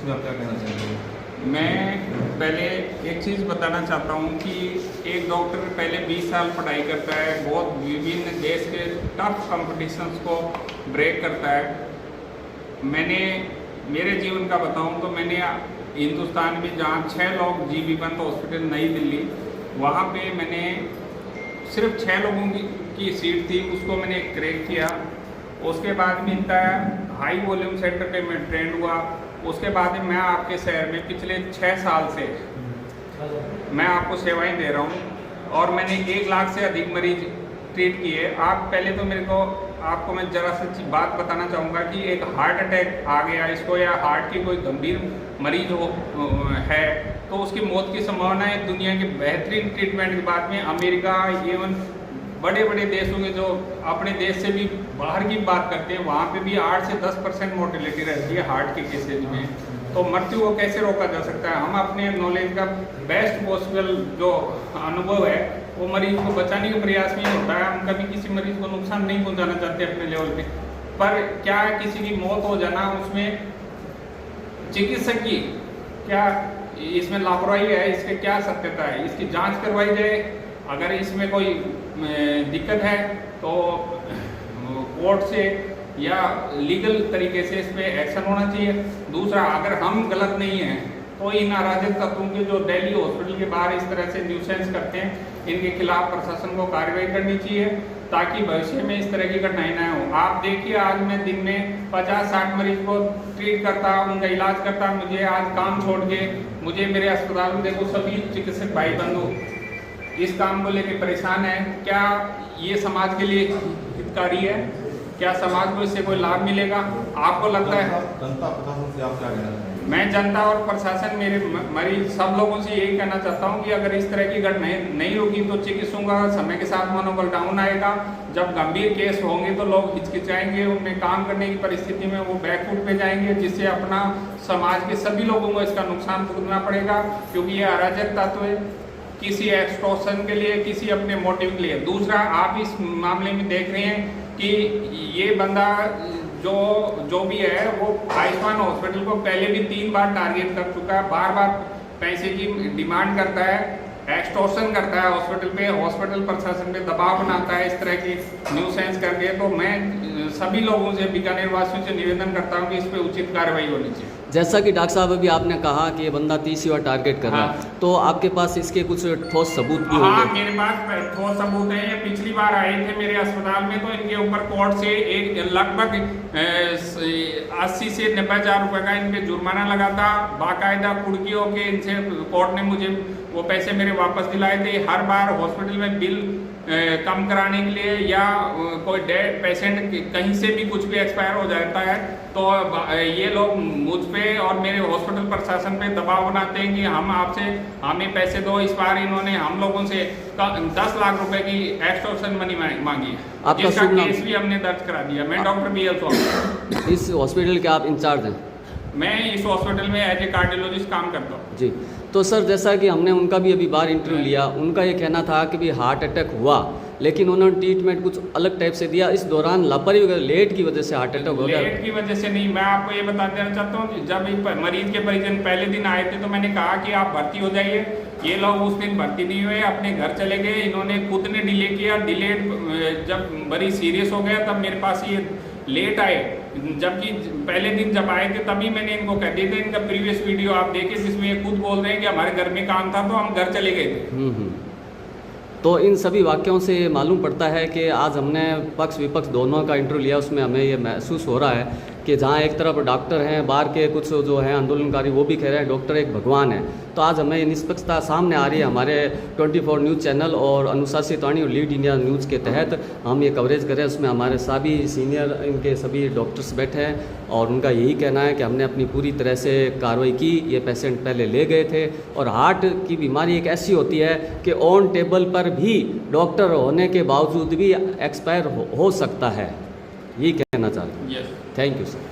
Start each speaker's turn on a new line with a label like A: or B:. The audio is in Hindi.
A: इसमें आप क्या कहना चाहेंगे?
B: मैं पहले एक चीज़ बताना चाहता हूँ कि एक डॉक्टर पहले 20 साल पढ़ाई करता है, बहुत विभिन्न देश के टफ कंपटीशंस को ब्रेक करता है। मैंने मेरे जीवन का बताऊँ तो मैंने हिंदुस्तान में जहाँ 6 लोग जीबी पंत हॉस्पिटल नई दिल्ली, वहाँ पे मैंने सिर्फ 6 लोगों की सीट थी, उसको मैंने क्रैक किया। उसके बाद में इतना हाई वॉल्यूम सेंटर पे मैं ट्रेंड हुआ। उसके बाद में मैं आपके शहर में पिछले 6 साल से मैं आपको सेवाएं दे रहा हूं और मैंने 1 लाख से अधिक मरीज ट्रीट किए। आप पहले तो आपको मैं जरा सी बात बताना चाहूँगा कि एक हार्ट अटैक आ गया इसको या हार्ट की कोई गंभीर मरीज है तो उसकी मौत की संभावना है दुनिया के बेहतरीन ट्रीटमेंट के बाद में अमेरिका एवं बड़े बड़े देशों के जो अपने देश से भी बाहर की बात करते हैं वहाँ पे भी 8 से 10% मोर्टेलिटी रहती है हार्ट के केसेज में। तो मृत्यु को कैसे रोका जा सकता है? हम अपने नॉलेज का बेस्ट पॉसिबल जो अनुभव है वो मरीज को बचाने के प्रयास में ही होता है। हम कभी किसी मरीज को नुकसान नहीं पहुँचाना चाहते अपने लेवल पे, पर क्या किसी की मौत हो जाना उसमें चिकित्सक की क्या इसमें लापरवाही है? इसके क्या सत्यता है? इसकी जाँच करवाई जाए। अगर इसमें कोई दिक्कत है तो कोर्ट से या लीगल तरीके से इस पर एक्शन होना चाहिए। दूसरा, अगर हम गलत नहीं हैं तो इन अराजक तत्वों के जो दिल्ली हॉस्पिटल के बाहर इस तरह से न्यूसेंस करते हैं इनके खिलाफ प्रशासन को कार्रवाई करनी चाहिए ताकि भविष्य में इस तरह की घटनाएं ना हो। आप देखिए, आज मैं दिन में 50-60 मरीज को ट्रीट करता, उनका इलाज करता, मुझे आज काम छोड़ के मुझे मेरे अस्पताल में देखो सभी चिकित्सक भाई बंधु इस काम को लेकर परेशान है। क्या ये समाज के लिए हितकारी है? क्या समाज को इससे कोई लाभ मिलेगा? आपको लगता है?
A: जनता प्रशासन से आप क्या कहना चाहेंगे?
B: मैं जनता और प्रशासन, मेरे मरीज, सब लोगों से यही कहना चाहता हूं कि अगर इस तरह की घटनाएं नहीं होगी तो चिकित्सकों का समय के साथ मनोबल डाउन आएगा। जब गंभीर केस होंगे तो लोग हिचकिचाएंगे, उनमें काम करने की परिस्थिति में वो बैकफुट पे जाएंगे, जिससे अपना समाज के सभी लोगों को इसका नुकसान भुगतना पड़ेगा क्योंकि ये अराजक तत्व है किसी एक्सटॉर्शन के लिए, किसी अपने मोटिव के लिए। दूसरा, आप इस मामले में देख रहे हैं कि ये बंदा जो भी है वो आयुष्मान हॉस्पिटल को पहले भी 3 बार टारगेट कर चुका है, बार बार पैसे की डिमांड करता है, एक्सटॉर्शन करता है हॉस्पिटल पे, हॉस्पिटल प्रशासन पे दबाव बनाता है इस तरह की न्यूसेंस करके। तो मैं सभी लोगों से, बीकानेर वासियों से निवेदन करता हूँ कि इस पर उचित कार्रवाई होनी चाहिए।
C: जैसा कि डॉक्टर साहब अभी आपने कहा कि ये बंदा 30 बार टारगेट कर रहा है, तो आपके पास इसके कुछ ठोस सबूत भी होंगे?
B: हाँ, मेरे पास ठोस सबूत है। ये पिछली बार आए थे मेरे अस्पताल में तो इनके ऊपर कोर्ट से एक लगभग 80 से 90 हज़ार रुपये का इन पे जुर्माना लगा था। बाकायदा कुड़की होके इनसे कोर्ट ने मुझे वो पैसे मेरे वापस दिलाए थे। हर बार हॉस्पिटल में बिल कम कराने के लिए या कोई डेड पेशेंट कहीं से भी कुछ भी एक्सपायर हो जाता है तो ये लोग मुझ पे और मेरे हॉस्पिटल प्रशासन पे दबाव बनाते हैं कि हम आपसे हमें पैसे दो। इस बार इन्होंने हम लोगों से 10 लाख रुपए की एक्सटॉर्शन मनी मांगी है, जिसका केस भी हमने दर्ज करा दिया। मैं डॉक्टर BL स्वामी,
C: इस हॉस्पिटल के आप इंचार्ज हैं?
B: मैं इस हॉस्पिटल में एज ए कार्डियोलॉजिस्ट काम करता हूँ जी।
C: तो सर, जैसा कि हमने उनका भी अभी बार इंटरव्यू लिया, उनका ये कहना था कि भी हार्ट अटैक हुआ लेकिन उन्होंने ट्रीटमेंट कुछ अलग टाइप से दिया। इस दौरान लापरवाही वगैरह, लेट की वजह से हार्ट अटैक हो गया?
B: लेट की वजह से नहीं, मैं आपको ये बता देना चाहता हूँ कि जब मरीज के परिजन पहले दिन आए थे तो मैंने कहा कि आप भर्ती हो जाइए। ये लोग उस दिन भर्ती नहीं हुए, अपने घर चले गए। इन्होंने खुद ने डिले किया। डिलेड जब मरीज सीरियस हो गया तब मेरे पास ये लेट आए, जबकि पहले दिन जब आए थे तभी मैंने इनको कह दिया था। इनका प्रीवियस वीडियो आप देखिए जिसमें ये खुद बोल रहे हैं कि हमारे घर में काम था तो हम घर चले गए थे।
C: तो इन सभी वाक्यों से मालूम पड़ता है कि आज हमने पक्ष विपक्ष दोनों का इंटरव्यू लिया, उसमें हमें ये महसूस हो रहा है कि जहाँ एक तरफ डॉक्टर हैं, बाहर के कुछ जो हैं आंदोलनकारी वो भी कह रहे हैं डॉक्टर एक भगवान है। तो आज हमें निष्पक्षता सामने आ रही है। हमारे 24 न्यूज़ चैनल और अनुशासित वाणी और लीड इंडिया न्यूज़ के तहत हम ये कवरेज करें। उसमें हमारे सभी सीनियर इनके सभी डॉक्टर्स बैठे हैं और उनका यही कहना है कि हमने अपनी पूरी तरह से कार्रवाई की। ये पेशेंट पहले ले गए थे और हार्ट की बीमारी एक ऐसी होती है कि ऑन टेबल पर भी डॉक्टर होने के बावजूद भी एक्सपायर हो सकता है। यही कहना चाहता हूँ।
B: Yes,
C: thank you sir.